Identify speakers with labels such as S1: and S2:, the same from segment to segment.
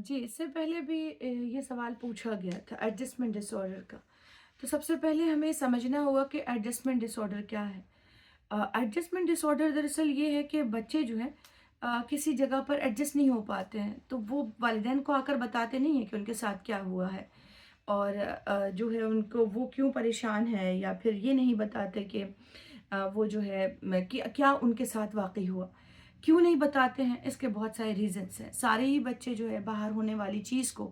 S1: जी, इससे पहले भी ये सवाल पूछा गया था एडजस्टमेंट डिसऑर्डर का। तो सबसे पहले हमें समझना होगा कि एडजस्टमेंट डिसऑर्डर क्या है। एडजस्टमेंट डिसऑर्डर दरअसल ये है कि बच्चे जो हैं किसी जगह पर एडजस्ट नहीं हो पाते हैं, तो वो वालिदैन को आकर बताते नहीं हैं कि उनके साथ क्या हुआ है और जो है उनको वो क्यों परेशान है, या फिर ये नहीं बताते कि वो जो है कि क्या उनके साथ वाक़ई हुआ। क्यों नहीं बताते हैं? इसके बहुत सारे रीज़न्स हैं। सारे ही बच्चे जो है बाहर होने वाली चीज़ को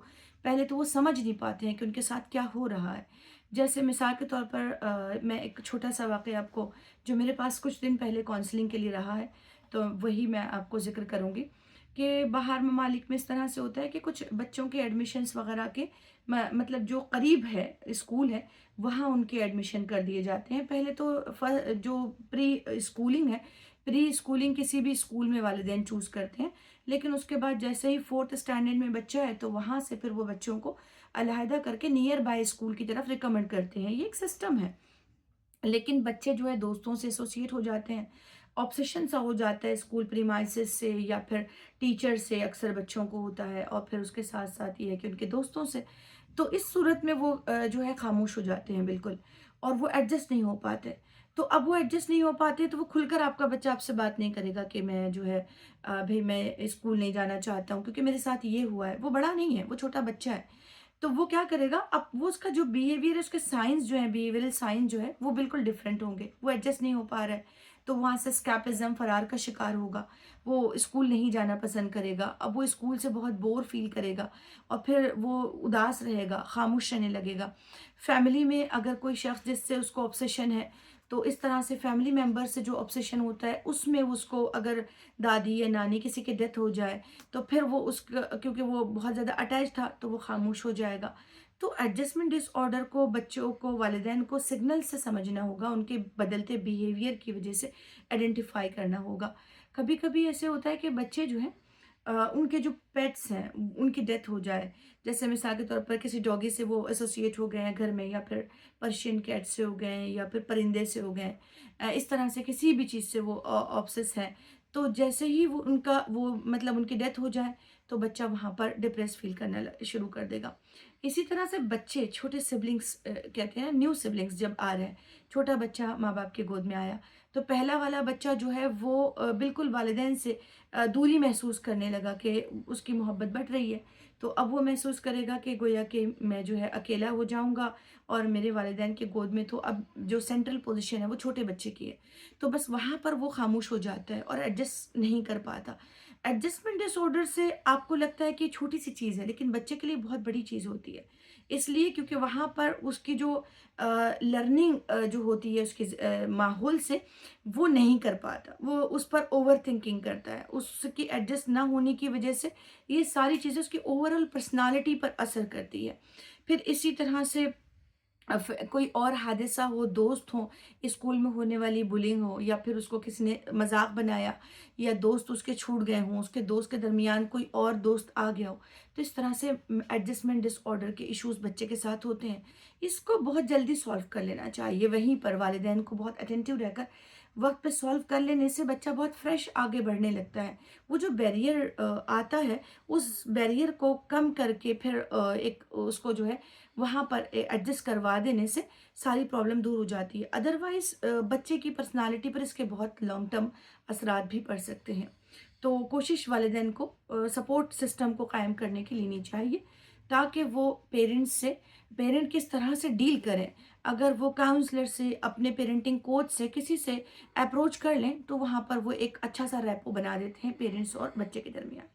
S1: पहले तो वो समझ नहीं पाते हैं कि उनके साथ क्या हो रहा है। जैसे मिसाल के तौर पर मैं एक छोटा-सा वाक़या आपको, जो मेरे पास कुछ दिन पहले काउंसलिंग के लिए रहा है, तो वही मैं आपको ज़िक्र करूँगी कि बाहर ममालिक में इस तरह से होता है कि कुछ बच्चों के एडमिशन्स वग़ैरह के मतलब जो करीब है स्कूल है, वहाँ उनके एडमिशन कर दिए जाते हैं। पहले तो जो प्री स्कूलिंग है, प्री स्कूलिंग किसी भी स्कूल में वालिदैन चूज़ करते हैं, लेकिन उसके बाद जैसे ही 4th स्टैंडर्ड में बच्चा है, तो वहाँ से फिर वो बच्चों को अलहदा करके नियर बाय स्कूल की तरफ रिकमेंड करते हैं। ये एक सिस्टम है। लेकिन बच्चे जो है दोस्तों से एसोसिएट हो जाते हैं, ऑब्सेशन सा हो जाता है स्कूल प्रीमाइसेस से या फिर टीचर से, अक्सर बच्चों को होता है, और फिर उसके साथ-साथ ये है कि उनके दोस्तों से। तो इस सूरत में वो जो है खामोश हो जाते हैं बिल्कुल, और वो एडजस्ट नहीं हो पाते। तो अब वो एडजस्ट नहीं हो पाते, तो वो खुलकर आपका बच्चा आपसे बात नहीं करेगा कि मैं जो है भई मैं स्कूल नहीं जाना चाहता हूँ क्योंकि मेरे साथ ये हुआ है। वो बड़ा नहीं है, वो छोटा बच्चा है। तो वो क्या करेगा, अब वो उसका जो बिहेवियर है, उसके साइंस जो है, बिहेवियरल साइन जो है, वो बिल्कुल डिफरेंट होंगे। वो एडजस्ट नहीं हो पा रहा है, तो वहाँ से एस्केपिज़्म, फरार का शिकार होगा। वो स्कूल नहीं जाना पसंद करेगा। अब वो स्कूल से बहुत बोर फ़ील करेगा और फिर वो उदास रहेगा, खामोश रहने लगेगा। फैमिली में अगर कोई शख़्स जिससे उसको ऑब्सेशन है, तो इस तरह से फैमिली मेंबर से जो ऑब्सेशन होता है, उसमें उसको अगर दादी या नानी किसी की डेथ हो जाए, तो फिर वो क्योंकि वो बहुत ज़्यादा अटैच था, तो वो खामोश हो जाएगा। तो एडजस्टमेंट डिसऑर्डर को बच्चों को, वालिदैन को सिग्नल से समझना होगा, उनके बदलते बिहेवियर की वजह से आइडेंटिफ़ाई करना होगा। कभी-कभी ऐसे होता है कि बच्चे जो हैं उनके जो पेट्स हैं, उनकी डेथ हो जाए, जैसे मिसाल के तौर पर किसी डॉगी से वो एसोसिएट हो गए हैं घर में, या फिर पर्शियन कैट से हो गए हैं, या फिर परिंदे से हो गए हैं। इस तरह से किसी भी चीज़ से वो ऑब्सेस हैं। तो जैसे ही वो उनका वो मतलब उनकी डेथ हो जाए, तो बच्चा वहाँ पर डिप्रेस फ़ील करना शुरू कर देगा। इसी तरह से बच्चे, छोटे सिबलिंग्स कहते हैं, न्यू सिबलिंग्स जब आ रहे हैं, छोटा बच्चा माँ-बाप की गोद में आया, तो पहला वाला बच्चा जो है वो बिल्कुल वालिदैन से दूरी महसूस करने लगा कि उसकी मोहब्बत बढ़ रही है। तो अब वो महसूस करेगा कि गोया कि मैं जो है अकेला हो जाऊँगा, और मेरे वालिदैन की गोद में तो अब जो सेंट्रल पोज़ीशन है वो छोटे बच्चे की है। तो बस वहाँ पर वो खामोश हो जाता है और एडजस्ट नहीं कर पाता। एडजस्टमेंट डिसऑर्डर से आपको लगता है कि छोटी-सी चीज़ है, लेकिन बच्चे के लिए बहुत बड़ी चीज़ होती है। इसलिए क्योंकि वहाँ पर उसकी जो लर्निंग जो होती है उसके माहौल से, वो नहीं कर पाता। वो उस पर ओवरथिंकिंग करता है। उसकी एडजस्ट ना होने की वज़ह से ये सारी चीज़ें उसकी ओवरऑल पर्सनैलिटी पर असर करती है। फिर इसी तरह से कोई और हादसा हो, दोस्त हों, स्कूल में होने वाली बुलिंग हो, या फिर उसको किसी ने मज़ाक बनाया, या दोस्त उसके छूट गए हों, उसके दोस्त के दरमियान कोई और दोस्त आ गया हो। तो इस तरह से एडजस्टमेंट डिसऑर्डर के इश्यूज़ बच्चे के साथ होते हैं। इसको बहुत जल्दी सॉल्व कर लेना चाहिए। वहीं पर वालिदैन को बहुत अटेंटिव रहकर वक़्त पे सॉल्व कर लेने से बच्चा बहुत फ्रेश आगे बढ़ने लगता है। वो जो बैरियर आता है, उस बैरियर को कम करके फिर एक उसको जो है वहाँ पर एडजस्ट करवा देने से सारी प्रॉब्लम दूर हो जाती है। अदरवाइज़ बच्चे की पर्सनैलिटी पर इसके बहुत लॉन्ग टर्म असरात भी पड़ सकते हैं। तो कोशिश वालिदैन को सपोर्ट सिस्टम को कायम करने की लेनी चाहिए, ताकि वो पेरेंट किस तरह से डील करें। अगर वो काउंसलर से, अपने पेरेंटिंग कोच से, किसी से अप्रोच कर लें, तो वहाँ पर वो एक अच्छा-सा रैपो बना देते हैं पेरेंट्स और बच्चे के दरमियान।